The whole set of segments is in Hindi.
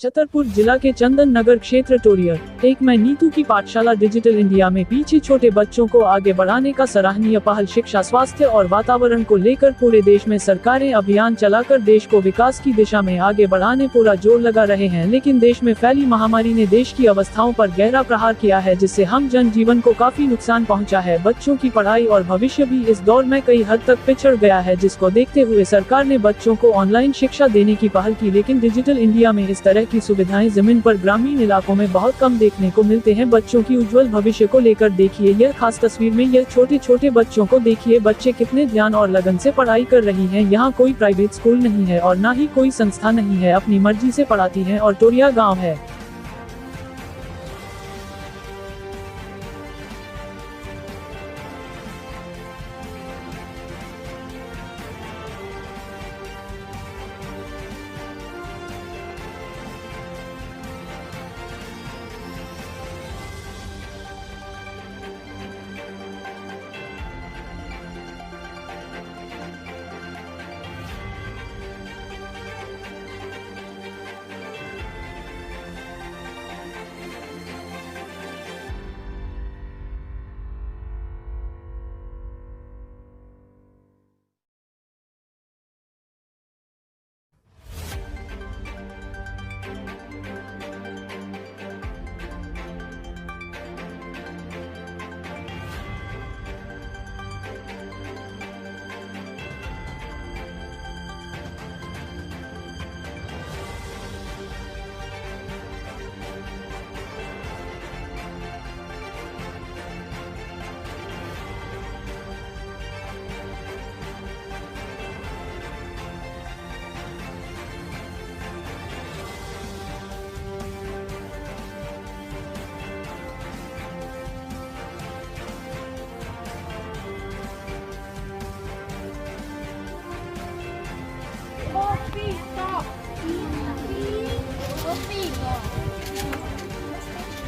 छतरपुर जिला के चंदन नगर क्षेत्र टोरियर एक में नीतू की पाठशाला डिजिटल इंडिया में पीछे छोटे बच्चों को आगे बढ़ाने का सराहनीय पहल। शिक्षा, स्वास्थ्य और वातावरण को लेकर पूरे देश में सरकारें अभियान चलाकर देश को विकास की दिशा में आगे बढ़ाने पूरा जोर लगा रहे हैं, लेकिन देश में फैली महामारी ने देश की अवस्थाओं पर गहरा प्रहार किया है, जिससे हम जनजीवन को काफी नुकसान पहुँचा है। बच्चों की पढ़ाई और भविष्य भी इस दौर में कई हद तक पिछड़ गया है, जिसको देखते हुए सरकार ने बच्चों को ऑनलाइन शिक्षा देने की पहल की, लेकिन डिजिटल इंडिया में इस तरह की सुविधाएं जमीन पर ग्रामीण इलाकों में बहुत कम देखने को मिलते हैं। बच्चों की उज्जवल भविष्य को लेकर देखिए यह खास तस्वीर में। यह छोटे छोटे बच्चों को देखिए, बच्चे कितने ध्यान और लगन से पढ़ाई कर रही हैं। यहाँ कोई प्राइवेट स्कूल नहीं है और न ही कोई संस्था नहीं है, अपनी मर्जी से पढ़ाती हैं और टोरिया गाँव है।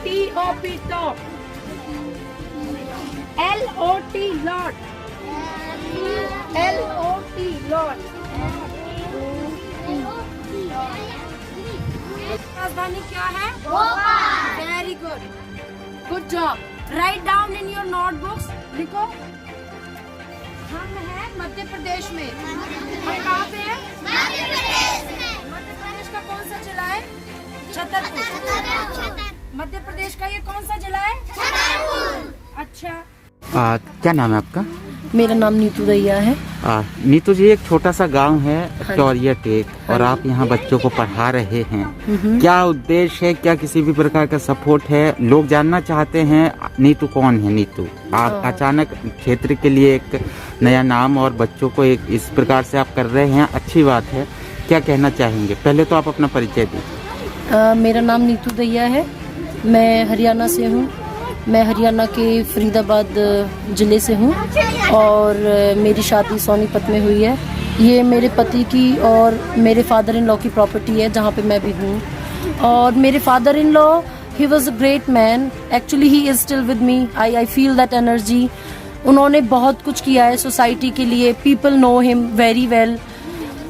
T-O-P top. L-O-T lot. L-O-T lot. राजधानी क्या है? Bhopal. Very good. Good job. Write down in your notebooks. लिखो. हम हैं मध्य प्रदेश में. हम कहाँ पे हैं? मध्य प्रदेश में. मध्य प्रदेश का कौन सा जिला है? छतरपुर. मध्य प्रदेश का ये कौन सा जिला है? छतरपुर. अच्छा. क्या नाम है आपका? मेरा नाम नीतू दैया है। नीतू जी, एक छोटा सा गांव है टोरिया टेक, और आप यहाँ बच्चों को पढ़ा रहे हैं। क्या उद्देश्य है? क्या किसी भी प्रकार का सपोर्ट है? लोग जानना चाहते हैं नीतू कौन है। नीतू आप अचानक क्षेत्र के लिए एक नया नाम और बच्चों को एक इस प्रकार से आप कर रहे हैं, अच्छी बात है। क्या कहना चाहेंगे? पहले तो आप अपना परिचय दीजिए। मेरा नाम नीतू दैया है, मैं हरियाणा से हूँ। मैं हरियाणा के फरीदाबाद ज़िले से हूँ और मेरी शादी सोनीपत में हुई है। ये मेरे पति की और मेरे फादर इन लॉ की प्रॉपर्टी है, जहाँ पे मैं भी हूँ। और मेरे father in law, he was a great man, actually he is still with me. I feel that energy. उन्होंने बहुत कुछ किया है सोसाइटी के लिए। People know him very well.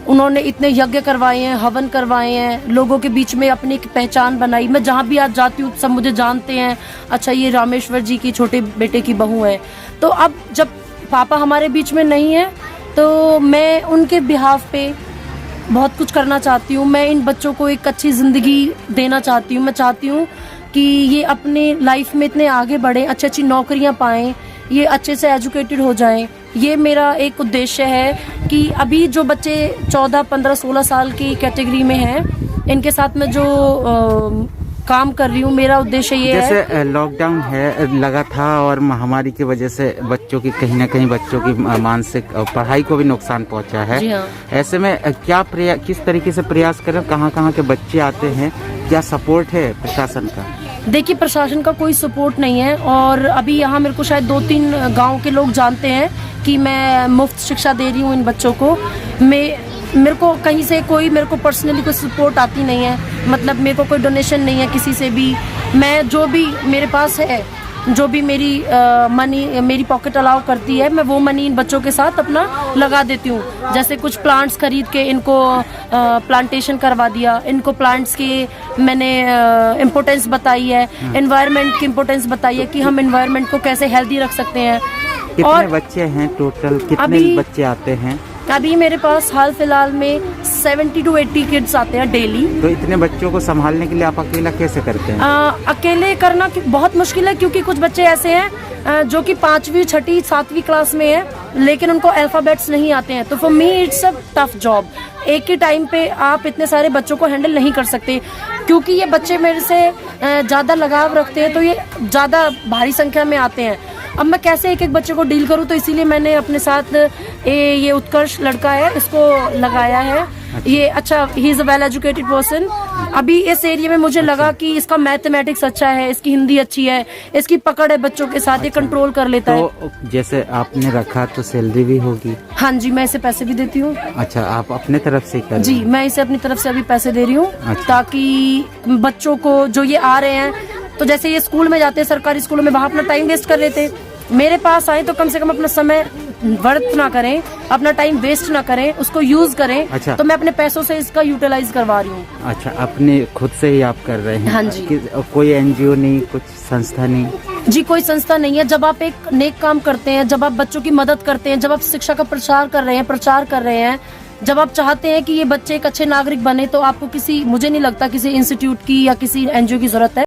उन्होंने इतने यज्ञ करवाए हैं, हवन करवाए हैं, लोगों के बीच में अपनी एक पहचान बनाई। मैं जहाँ भी आज जाती हूँ सब मुझे जानते हैं, अच्छा ये रामेश्वर जी की छोटे बेटे की बहू है। तो अब जब पापा हमारे बीच में नहीं है तो मैं उनके बिहाफ पे बहुत कुछ करना चाहती हूँ। मैं इन बच्चों को एक अच्छी ज़िंदगी देना चाहती हूँ। मैं चाहती हूँ कि ये अपने लाइफ में इतने आगे बढ़ें, अच्छी अच्छी नौकरियाँ पाएँ, ये अच्छे से एजुकेटेड हो जाएं। ये मेरा एक उद्देश्य है कि अभी जो बच्चे 14, 15, 16 साल की कैटेगरी में हैं, इनके साथ में जो काम कर रही हूँ, मेरा उद्देश्य ये है। जैसे लॉकडाउन है लगा था और महामारी की वजह से बच्चों की कहीं ना कहीं बच्चों की मानसिक पढ़ाई को भी नुकसान पहुंचा है। जी हाँ। ऐसे में किस तरीके से प्रयास करें? कहाँ के बच्चे आते हैं? क्या सपोर्ट है प्रशासन का? देखिए, प्रशासन का कोई सपोर्ट नहीं है और अभी यहाँ मेरे को शायद 2-3 गांव के लोग जानते हैं कि मैं मुफ्त शिक्षा दे रही हूँ इन बच्चों को। मेरे को कहीं से कोई मेरे को पर्सनली कोई सपोर्ट आती नहीं है, मतलब मेरे को कोई डोनेशन नहीं है किसी से भी। मैं जो भी मेरे पास है जो भी मेरी मनी मेरी पॉकेट अलाउ करती है, मैं वो मनी इन बच्चों के साथ अपना लगा देती हूँ। जैसे कुछ प्लांट्स खरीद के इनको प्लांटेशन करवा दिया, इनको प्लांट्स की मैंने इम्पोर्टेंस बताई है, एनवायरनमेंट की इम्पोर्टेंस बताई है कि हम एनवायरनमेंट को कैसे हेल्दी रख सकते हैं। कितने बच्चे हैं टोटल, कितने बच्चे आते हैं? अभी मेरे पास हाल फिलहाल में 70 to 80 किड्स आते हैं डेली। तो इतने बच्चों को संभालने के लिए आप अकेला कैसे करते हैं? अकेले करना बहुत मुश्किल है, क्योंकि कुछ बच्चे ऐसे हैं जो कि 5वीं 6ठी 7वीं क्लास में है, लेकिन उनको अल्फाबेट्स नहीं आते हैं। तो for me it's a tough job. एक ही टाइम पे आप इतने सारे बच्चों को हैंडल नहीं कर सकते, क्योंकि ये बच्चे मेरे से ज़्यादा लगाव रखते हैं, तो ये ज़्यादा भारी संख्या में आते हैं। अब मैं कैसे एक एक बच्चे को डील करूं, तो इसीलिए मैंने अपने साथ ये उत्कर्ष लड़का है, इसको लगाया है। ये अच्छा, he is a well educated person. अभी इस एरिया में मुझे लगा कि इसका मैथमेटिक्स अच्छा है, इसकी हिंदी अच्छी है, इसकी पकड़ है बच्चों के साथ, ये कंट्रोल कर लेता है। तो जैसे आपने रखा तो सैलरी भी होगी? हाँ जी, मैं इसे पैसे भी देती हूँ। अच्छा, आप अपने तरफ से कर? जी, मैं इसे अपनी तरफ से अभी पैसे दे रही हूँ। अच्छा। ताकि बच्चों को जो ये आ रहे हैं, तो जैसे ये स्कूल में जाते हैं, सरकारी स्कूलों में, वहाँ अपना टाइम वेस्ट कर लेते हैं। मेरे पास आए तो कम से कम अपना समय व्यर्थ ना करें, अपना टाइम वेस्ट ना करें, उसको यूज करें। अच्छा। तो मैं अपने पैसों से इसका यूटिलाइज करवा रही हूँ। अच्छा, अपने खुद से ही आप कर रहे हैं? हाँ जी। कोई एनजीओ नहीं, कुछ संस्था नहीं? जी, कोई संस्था नहीं है। जब आप एक नेक काम करते हैं, जब आप बच्चों की मदद करते हैं, जब आप शिक्षा का प्रचार कर रहे हैं, जब आप चाहते हैं कि ये बच्चे एक अच्छे नागरिक बने, तो आपको मुझे नहीं लगता किसी इंस्टीट्यूट की या किसी एनजीओ की जरूरत है।